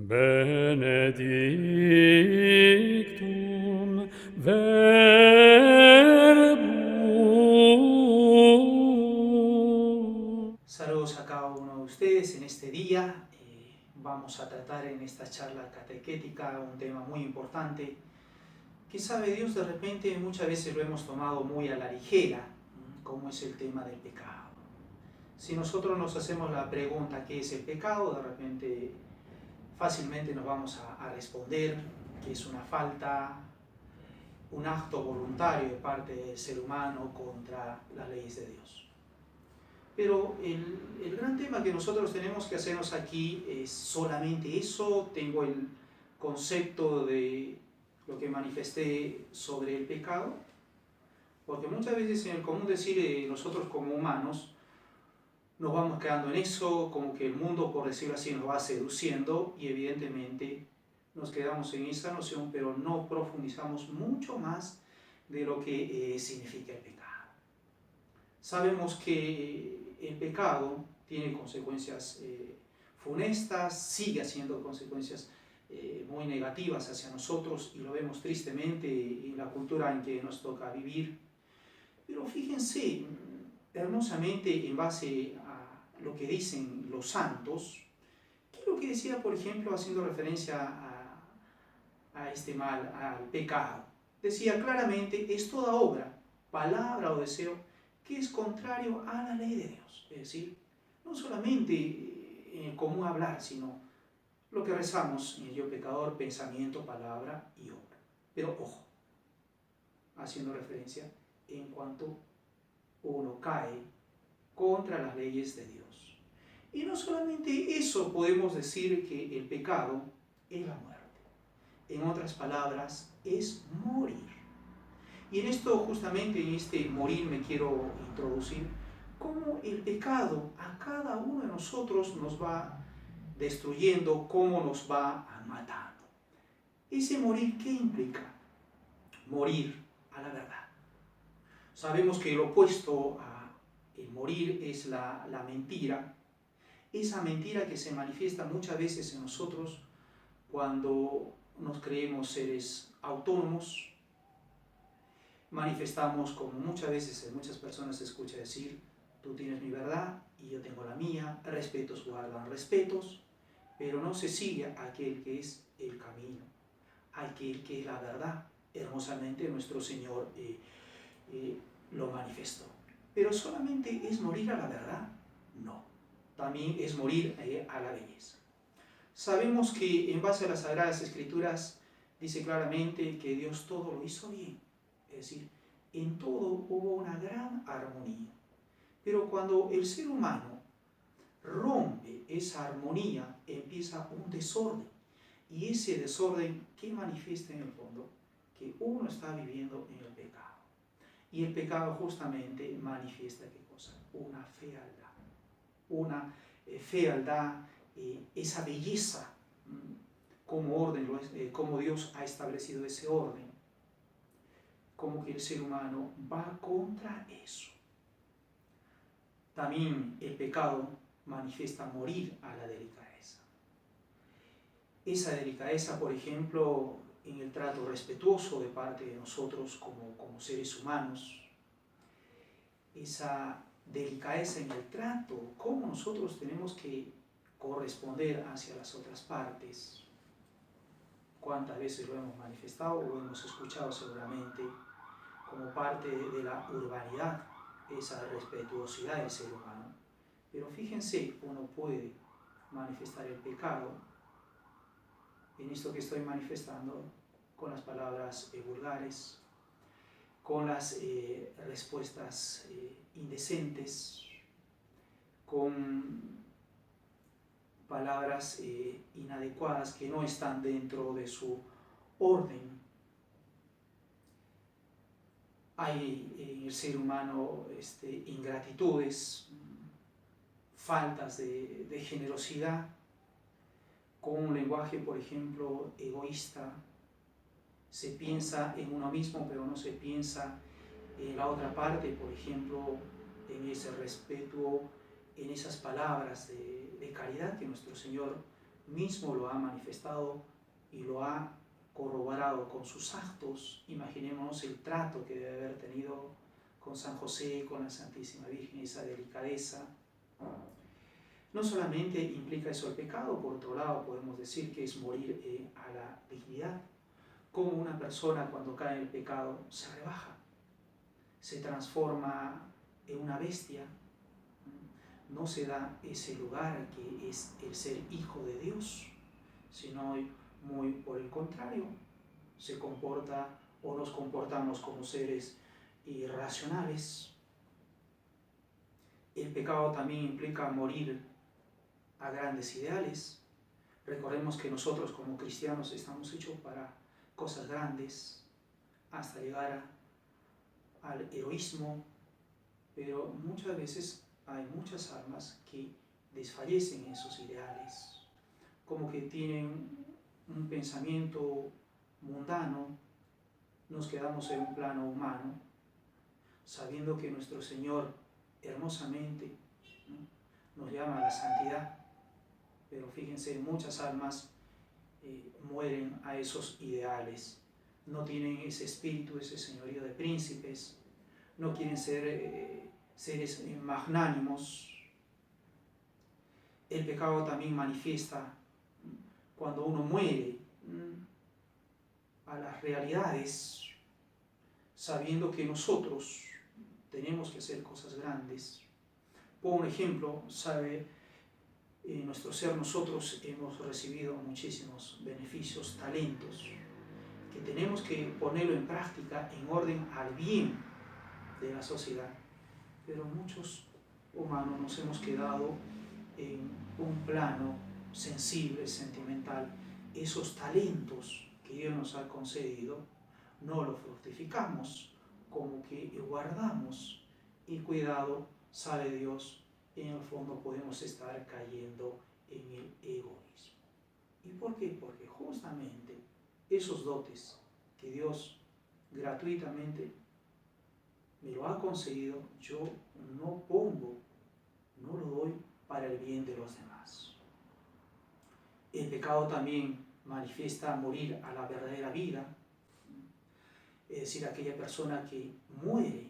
Benedictum verbum. Saludos a cada uno de ustedes en este día. Vamos a tratar en esta charla catequética un tema muy importante que sabe Dios de repente muchas veces lo hemos tomado muy a la ligera, como es el tema del pecado. Si nosotros nos hacemos la pregunta ¿qué es el pecado? De repente fácilmente nos vamos a responder que es una falta, un acto voluntario de parte del ser humano contra las leyes de Dios. Pero el gran tema que nosotros tenemos que hacernos aquí es solamente eso. Tengo el concepto de lo que manifesté sobre el pecado, porque muchas veces en el común decir nosotros como humanos nos vamos quedando en eso, como que el mundo, por decirlo así, nos va seduciendo y evidentemente nos quedamos en esa noción, pero no profundizamos mucho más de lo que significa el pecado. Sabemos que el pecado tiene consecuencias funestas, sigue haciendo consecuencias muy negativas hacia nosotros y lo vemos tristemente en la cultura en que nos toca vivir. Pero fíjense hermosamente en base a lo que dicen los santos, ¿qué es lo que decía, por ejemplo, haciendo referencia a este mal, al pecado? Decía claramente, es toda obra, palabra o deseo que es contrario a la ley de Dios. Es decir, no solamente en el común hablar, sino lo que rezamos en el yo pecador, pensamiento, palabra y obra. Pero ojo, haciendo referencia en cuanto uno cae contra las leyes de Dios. Y no solamente eso, podemos decir que el pecado es la muerte. En otras palabras, es morir. Y en esto, justamente en este morir, me quiero introducir cómo el pecado a cada uno de nosotros nos va destruyendo, cómo nos va matando. Ese morir, ¿qué implica? Morir a la verdad. Sabemos que el opuesto a el morir es la mentira. Esa mentira que se manifiesta muchas veces en nosotros cuando nos creemos seres autónomos. Manifestamos, como muchas veces en muchas personas se escucha decir, tú tienes mi verdad y yo tengo la mía, respetos guardan respetos, pero no se sigue aquel que es el camino, aquel que es la verdad. Hermosamente nuestro Señor lo manifestó. Pero solamente es morir a la verdad, no, también es morir a la belleza. Sabemos que en base a las Sagradas Escrituras dice claramente que Dios todo lo hizo bien, es decir, en todo hubo una gran armonía. Pero cuando el ser humano rompe esa armonía, empieza un desorden. Y ese desorden, ¿qué manifiesta en el fondo? Que uno está viviendo en el pecado. Y el pecado justamente manifiesta ¿qué cosa? Una fealdad. Una fealdad, esa belleza, como Dios ha establecido ese orden. Como que el ser humano va contra eso. También el pecado manifiesta morir a la delicadeza. Esa delicadeza, por ejemplo, en el trato respetuoso de parte de nosotros como seres humanos, esa delicadeza en el trato, cómo nosotros tenemos que corresponder hacia las otras partes. ¿Cuántas veces lo hemos manifestado o hemos escuchado seguramente como parte de la urbanidad, esa respetuosidad del ser humano? Pero fíjense, uno puede manifestar el pecado en esto que estoy manifestando con las palabras vulgares, con las respuestas indecentes, con palabras inadecuadas que no están dentro de su orden. Hay en el ser humano ingratitudes, faltas de generosidad, con un lenguaje, por ejemplo, egoísta. Se piensa en uno mismo, pero no se piensa en la otra parte, por ejemplo, en ese respeto, en esas palabras de caridad que nuestro Señor mismo lo ha manifestado y lo ha corroborado con sus actos. Imaginémonos el trato que debe haber tenido con San José, con la Santísima Virgen, esa delicadeza. No solamente implica eso el pecado, por otro lado podemos decir que es morir a la dignidad. Como una persona cuando cae en el pecado se rebaja, se transforma en una bestia, no se da ese lugar que es el ser hijo de Dios, sino muy por el contrario, se comporta o nos comportamos como seres irracionales. El pecado también implica morir a grandes ideales. Recordemos que nosotros como cristianos estamos hechos para cosas grandes, hasta llegar al heroísmo, pero muchas veces hay muchas almas que desfallecen en sus ideales, como que tienen un pensamiento mundano, nos quedamos en un plano humano, sabiendo que nuestro Señor hermosamente, ¿no?, nos llama a la santidad, pero fíjense, muchas almas mueren a esos ideales, no tienen ese espíritu, ese señorío de príncipes, no quieren ser seres magnánimos. El pecado también manifiesta cuando uno muere a las realidades, sabiendo que nosotros tenemos que hacer cosas grandes. Por un ejemplo, sabe, en nuestro ser nosotros hemos recibido muchísimos beneficios, talentos, que tenemos que ponerlo en práctica en orden al bien de la sociedad. Pero muchos humanos nos hemos quedado en un plano sensible, sentimental. Esos talentos que Dios nos ha concedido no los fructificamos, como que guardamos, y cuidado, sabe Dios, en el fondo podemos estar cayendo en el egoísmo. ¿Y por qué? Porque justamente esos dotes que Dios gratuitamente me lo ha concedido, yo no lo doy para el bien de los demás. El pecado también manifiesta morir a la verdadera vida, es decir, aquella persona que muere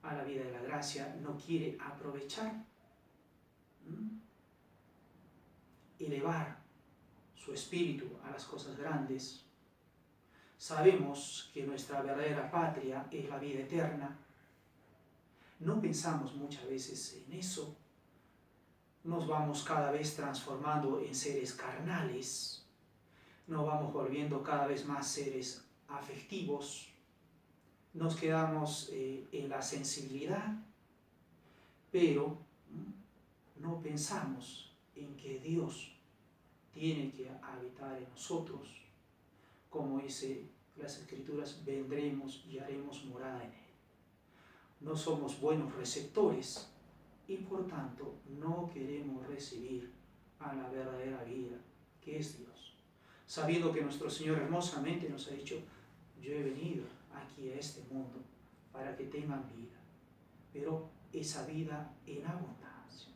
a la vida de la gracia, no quiere aprovechar, elevar su espíritu a las cosas grandes. Sabemos que nuestra verdadera patria es la vida eterna. No pensamos muchas veces en eso. Nos vamos cada vez transformando en seres carnales. Nos vamos volviendo cada vez más seres afectivos. Nos quedamos en la sensibilidad, pero no pensamos en que Dios tiene que habitar en nosotros. Como dice las Escrituras, vendremos y haremos morada en Él. No somos buenos receptores y por tanto no queremos recibir a la verdadera vida, que es Dios. Sabiendo que nuestro Señor hermosamente nos ha dicho, yo he venido aquí a este mundo para que tengan vida, pero esa vida en abundancia.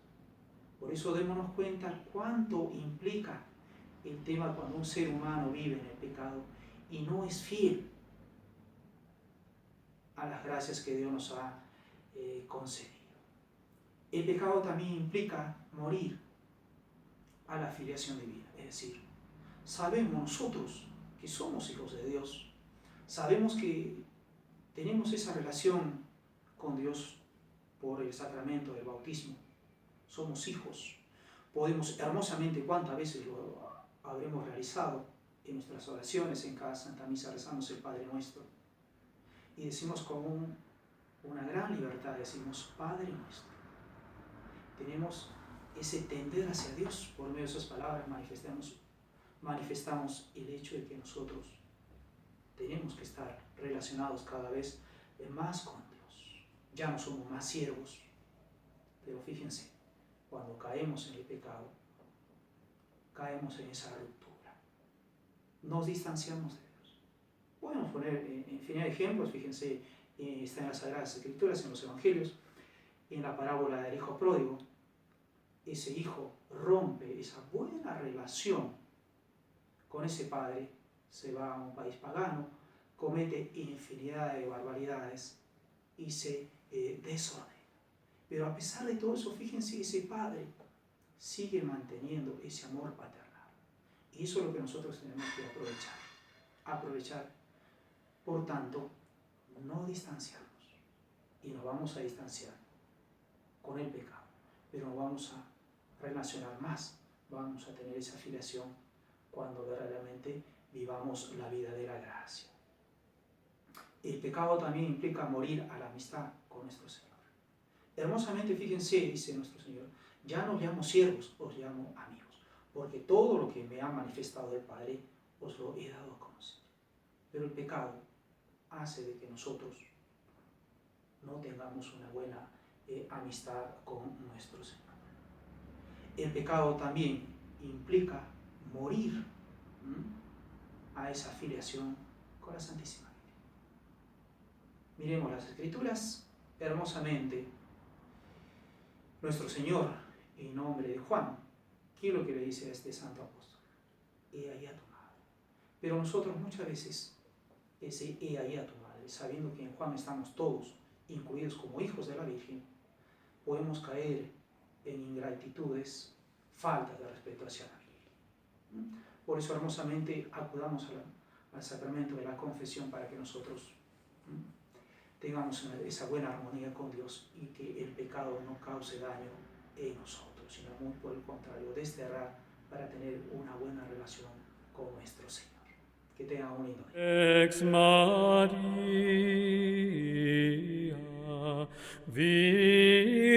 Por eso démonos cuenta cuánto implica el tema cuando un ser humano vive en el pecado y no es fiel a las gracias que Dios nos ha concedido. El pecado también implica morir a la filiación divina, es decir, sabemos nosotros que somos hijos de Dios, sabemos que tenemos esa relación con Dios por el sacramento del bautismo, somos hijos, podemos hermosamente, cuántas veces lo habremos realizado en nuestras oraciones, en cada Santa Misa rezamos el Padre Nuestro, y decimos con una gran libertad, decimos Padre Nuestro. Tenemos ese tender hacia Dios, por medio de esas palabras manifestamos el hecho de que nosotros tenemos que estar relacionados cada vez más con Dios. Ya no somos más siervos, pero fíjense, cuando caemos en el pecado, caemos en esa ruptura. Nos distanciamos de Dios. Podemos poner infinidad de ejemplos, fíjense, está en las Sagradas Escrituras, en los Evangelios, en la parábola del Hijo Pródigo. ese hijo rompe esa buena relación con ese padre, se va a un país pagano, comete infinidad de barbaridades y se desordena. Pero a pesar de todo eso, fíjense, ese padre sigue manteniendo ese amor paternal. Y eso es lo que nosotros tenemos que aprovechar. Por tanto, no distanciarnos. Y nos vamos a distanciar con el pecado, pero nos vamos a relacionar más, vamos a tener esa filiación cuando verdaderamente vivamos la vida de la gracia. El pecado también implica morir a la amistad con nuestro Señor. Hermosamente, fíjense, dice nuestro Señor, ya no os llamo siervos, os llamo amigos, porque todo lo que me ha manifestado el Padre os lo he dado a conocer. Pero el pecado hace de que nosotros no tengamos una buena amistad con nuestro Señor. El pecado también implica morir a esa filiación con la Santísima Virgen. Miremos las Escrituras hermosamente. Nuestro Señor, en nombre de Juan, ¿qué es lo que le dice a este santo apóstol? He ahí a tu madre. Pero nosotros muchas veces, ese he ahí a tu madre, sabiendo que en Juan estamos todos incluidos como hijos de la Virgen, podemos caer en ingratitudes, falta de respeto hacia la Virgen. Por eso hermosamente acudamos al sacramento de la confesión para que nosotros tengamos esa buena armonía con Dios y que el pecado no cause daño en nosotros, sino muy por el contrario, desterrar para tener una buena relación con nuestro Señor. Que tengan un lindo día. Ex Maria, Virgine